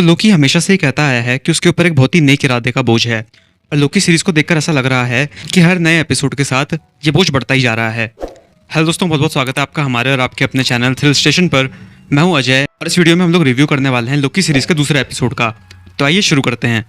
तो लोकी हमेशा से ही कहता आया है कि उसके ऊपर एक बहुत ही नेक इरादे का बोझ है और लोकी सीरीज को देखकर ऐसा लग रहा है कि हर नए एपिसोड के साथ ये बोझ बढ़ता ही जा रहा है। हेलो दोस्तों, बहुत बहुत स्वागत है आपका हमारे और आपके अपने चैनल थ्रिल स्टेशन पर। मैं हूं अजय और इस वीडियो में हम लोग रिव्यू करने वाले हैं लोकी सीरीज के दूसरे एपिसोड का। तो आइए शुरू करते हैं।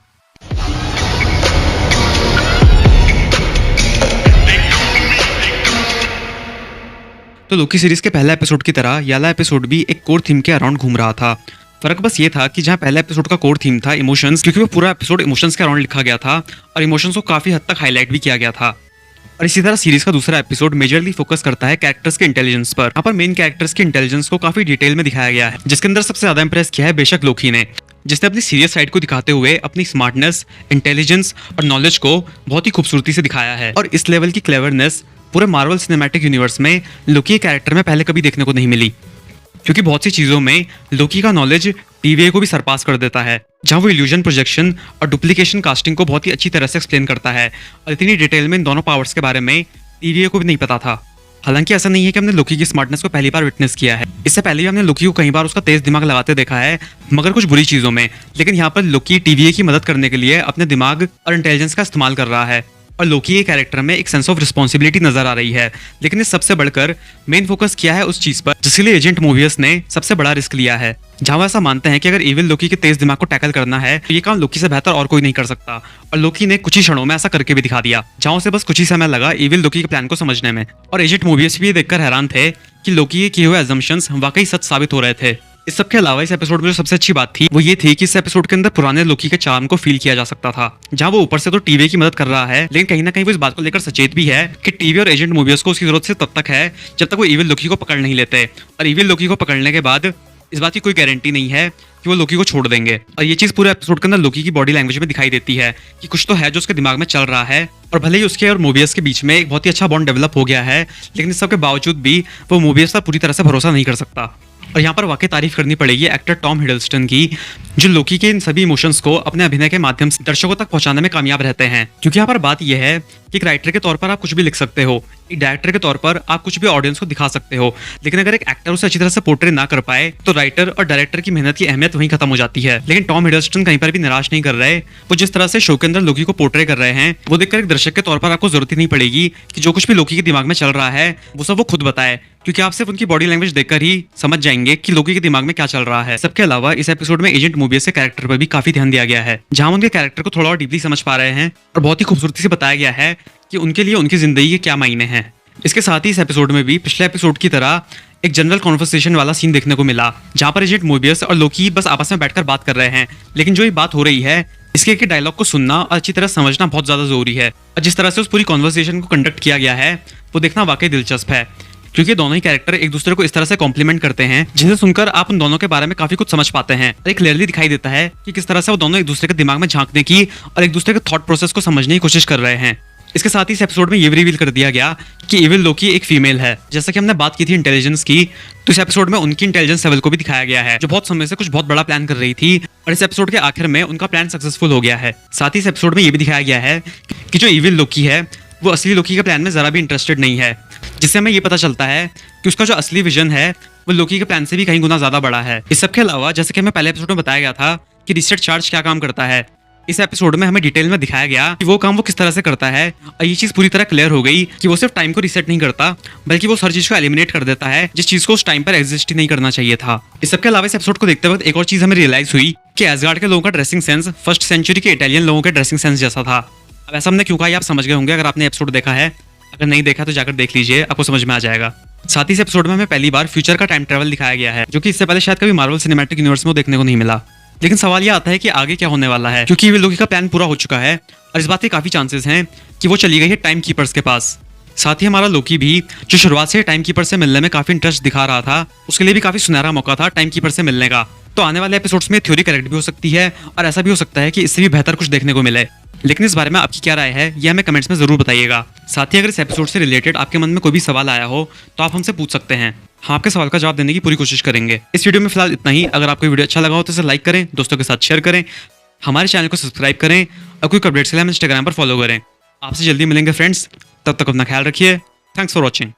तो लोकी सीरीज के पहला एपिसोड की तरह याला एपिसोड भी एक कोर थीम के अराउंड घूम रहा था। फर्क बस ये था कि जहां पहले एपिसोड का कोर थीम था इमोशंस, क्योंकि वो पूरा एपिसोड इमोशंस के अराउंड लिखा गया था और इमोशंस को काफी हद तक हाईलाइट भी किया गया था। और इसी तरह सीरीज का दूसरा एपिसोड मेजरली फोकस करता है कैरेक्टर्स के इंटेलिजेंस पर। यहाँ पर मेन कैरेक्टर्स के इंटेलिजेंस को काफी डिटेल में दिखाया गया है, जिसके अंदर सबसे ज्यादा इंप्रेस किया है बेशक लोकी ने, जिसने अपनी सीरियस साइड को दिखाते हुए अपनी स्मार्टनेस, इंटेलिजेंस और नॉलेज को बहुत ही खूबसूरती से दिखाया है। और इस लेवल की क्लेवरनेस पूरे मार्वल सिनेमैटिक यूनिवर्स में लोकी के कैरेक्टर में पहले कभी देखने को नहीं मिली, क्योंकि बहुत सी चीजों में लोकी का नॉलेज टीवीए को भी सरपास कर देता है। जहां वो इल्यूजन प्रोजेक्शन और डुप्लीकेशन कास्टिंग को बहुत ही अच्छी तरह से एक्सप्लेन करता है और इतनी डिटेल में इन दोनों पावर्स के बारे में टीवीए को भी नहीं पता था। हालांकि ऐसा नहीं है कि हमने लोकी की स्मार्टनेस को पहली बार विटनेस किया है, इससे पहले भी हमने लोकी को कई बार उसका तेज दिमाग लगाते देखा है, मगर कुछ बुरी चीजों में। लेकिन यहाँ पर लोकी टीवीए की मदद करने के लिए अपने दिमाग और इंटेलिजेंस का इस्तेमाल कर रहा है और लोकी के कैरेक्टर में एक सेंस ऑफ रिस्पॉन्सिबिलिटी नजर आ रही है। लेकिन इस सबसे बढ़कर मेन फोकस किया है उस चीज पर जिसके लिए एजेंट मोबियस ने सबसे बड़ा रिस्क लिया है। जहां वो ऐसा मानते हैं कि अगर इविल लोकी के तेज दिमाग को टैकल करना है तो ये काम लोकी से बेहतर और कोई नहीं कर सकता। और लोकी ने कुछ ही क्षणों में ऐसा करके भी दिखा दिया, जहां उसे बस कुछ ही समय लगा इविल लोकी के प्लान को समझने में। और एजेंट मोबियस भी ये देखकर हैरान थे कि लोकी के किए हुए अजम्पशंस वाकई सच साबित हो रहे थे। इस सब के अलावा इस एपिसोड में जो सबसे अच्छी बात थी वो ये थी कि इस एपिसोड के अंदर पुराने लोकी के चार्म को फील किया जा सकता था। जहां वो ऊपर से तो टीवी की मदद कर रहा है, लेकिन कहीं ना कहीं वो इस बात को लेकर सचेत भी है कि टीवी और एजेंट मोबियस को उसकी जरूरत से तब तक है जब तक वो इविल लोकी को पकड़ नहीं लेते। और इविल लोकी को पकड़ने के बाद इस बात की कोई गारंटी नहीं है कि वो लोकी को छोड़ देंगे। और ये चीज पूरे एपिसोड के अंदर लोकी की बॉडी लैंग्वेज में दिखाई देती है कि कुछ तो है जो उसके दिमाग में चल रहा है। और भले ही उसके और मोबियस के बीच में एक बहुत ही अच्छा बॉन्ड डेवलप हो गया है, लेकिन इस सब के बावजूद भी वो मोबियस पर पूरी तरह से भरोसा नहीं कर सकता। और यहाँ पर वाकई तारीफ करनी पड़ेगी एक्टर टॉम हिडलस्टन की, जो लोकी के इन सभी इमोशंस को अपने अभिनय के माध्यम से दर्शकों तक पहुंचाने में कामयाब रहते हैं। क्योंकि यहाँ पर बात यह है कि एक राइटर के तौर पर आप कुछ भी लिख सकते हो, एक डायरेक्टर के तौर पर आप कुछ भी ऑडियंस को दिखा सकते हो, लेकिन अगर एक एक्टर उसे अच्छी तरह से पोर्ट्रे ना कर पाए तो राइटर और डायरेक्टर की मेहनत की अहमियत वहीं खत्म हो जाती है। लेकिन टॉम हिडलस्टन कहीं पर भी निराश नहीं कर रहे। वो जिस तरह से शो के अंदर लोकी को पोर्ट्रे कर रहे हैं वो देखकर एक दर्शक के तौर पर आपको जरूरत ही नहीं पड़ेगी कि जो कुछ भी लोकी के दिमाग में चल रहा है वो सब वो खुद बताए, क्योंकि आप सिर्फ उनकी बॉडी लैंग्वेज देखकर ही समझ जाएंगे कि लोकी के दिमाग में क्या चल रहा है। सबके अलावा इस एपिसोड में एजेंट मोबियस के कैरेक्टर पर भी काफी ध्यान दिया गया है, जहां उनके कैरेक्टर को थोड़ा और डीपली समझ पा रहे हैं और बहुत ही खूबसूरती से बताया गया है कि उनके लिए उनकी जिंदगी के क्या मायने हैं। इसके साथ ही इस एपिसोड में भी पिछले एपिसोड की तरह एक जनरल कॉन्वर्सेशन वाला सीन देखने को मिला, जहां पर एजेंट मोबियस और लोकी बस आपस में बैठकर बात कर रहे हैं। लेकिन जो ये बात हो रही है इसके एक डायलॉग को सुनना और अच्छी तरह समझना बहुत ज्यादा जरूरी है। और जिस तरह से उस पूरी कॉन्वर्सेशन को कंडक्ट किया गया है वो देखना वाकई दिलचस्प है, क्योंकि दोनों ही कैरेक्टर एक दूसरे को इस तरह से कॉम्प्लीमेंट करते हैं जिसे सुनकर आप उन दोनों के बारे में काफी कुछ समझ पाते हैं। और एक क्लियरली दिखाई देता है कि किस तरह से वो दोनों एक दूसरे के दिमाग में झांकने की और एक दूसरे के थॉट प्रोसेस को समझने की कोशिश कर रहे हैं। इसके साथ ही इस एपिसोड में ये भी रिवील कर दिया गया कि इविल लोकी एक फीमेल है। जैसा कि हमने बात की थी इंटेलिजेंस की, तो इस एपिसोड में उनकी इंटेलिजेंस लेवल को भी दिखाया गया है, जो बहुत समय से कुछ बहुत बड़ा प्लान कर रही थी और इस एपिसोड के आखिर में उनका प्लान सक्सेसफुल हो गया है। साथ ही इस एपिसोड में ये भी दिखाया गया है कि जो इविल लोकी है वो असली लोकी के प्लान में जरा भी इंटरेस्टेड नहीं है, जिससे हमें ये पता चलता है कि उसका जो असली विजन है वो लोकी के प्लान से भी कहीं गुना ज्यादा बड़ा है। इस सब के अलावा जैसे कि हमें पहले एपिसोड में बताया गया था कि रीसेट चार्ज क्या काम करता है, इस एपिसोड में हमें डिटेल में दिखाया गया कि वो काम वो किस तरह से करता है। और ये चीज पूरी तरह क्लियर हो गई कि वो सिर्फ टाइम को रीसेट नहीं करता, बल्कि वो हर चीज को एलिमिनेट कर देता है जिस चीज को उस टाइम पर एग्जिस्ट ही नहीं करना चाहिए था। इस सब के अलावा इस एपिसोड को देखते वक्त एक और चीज हमें रियलाइज हुई कि एसगार्ड के लोगों का ड्रेसिंग सेंस फर्स्ट सेंचुरी के इटालियन लोगों के ड्रेसिंग सेंस जैसा था। अब ऐसा हमने क्यों कहा आप समझ गए होंगे अगर आपने एपिसोड देखा है। अगर नहीं देखा तो जाकर देख लीजिए, आपको समझ में आ जाएगा। साथ ही इस एपिसोड में हमें पहली बार फ्यूचर का टाइम ट्रैवल दिखाया गया है, जो कि इससे पहले शायद कभी मार्वल सिनेमैटिक यूनिवर्स में देखने को नहीं मिला। लेकिन सवाल यह आता है कि आगे क्या होने वाला है, क्योंकि लोकी का प्लान पूरा हो चुका है और इस बात के काफी चांसेस हैं कि वो चली गई है टाइम कीपर्स के पास। साथ ही हमारा लोकी भी जो शुरुआत से टाइम कीपर से मिलने में काफी इंटरेस्ट दिखा रहा था, उसके लिए भी काफी सुनहरा मौका था टाइम कीपर से मिलने का। तो आने वाले एपिसोड्स में थ्योरी करेक्ट भी हो सकती है और ऐसा भी हो सकता है कि इससे भी बेहतर कुछ देखने को मिले। लेकिन इस बारे में आपकी क्या राय है ये हमें कमेंट्स में जरूर बताइएगा। साथ ही अगर इस एपिसोड से रिलेटेड आपके मन में कोई भी सवाल आया हो तो आप हमसे पूछ सकते हैं, हम आपके सवाल का जवाब देने की पूरी कोशिश करेंगे। इस वीडियो में फिलहाल इतना ही। अगर आपको वीडियो अच्छा लगा हो तो इसे लाइक करें, दोस्तों के साथ शेयर करें, हमारे चैनल को सब्सक्राइब करें और कोई अपडेट्स के लिए हमें इंस्टाग्राम पर फॉलो करें। आपसे जल्दी मिलेंगे फ्रेंड्स, तब तक अपना ख्याल रखिए। Thanks for watching.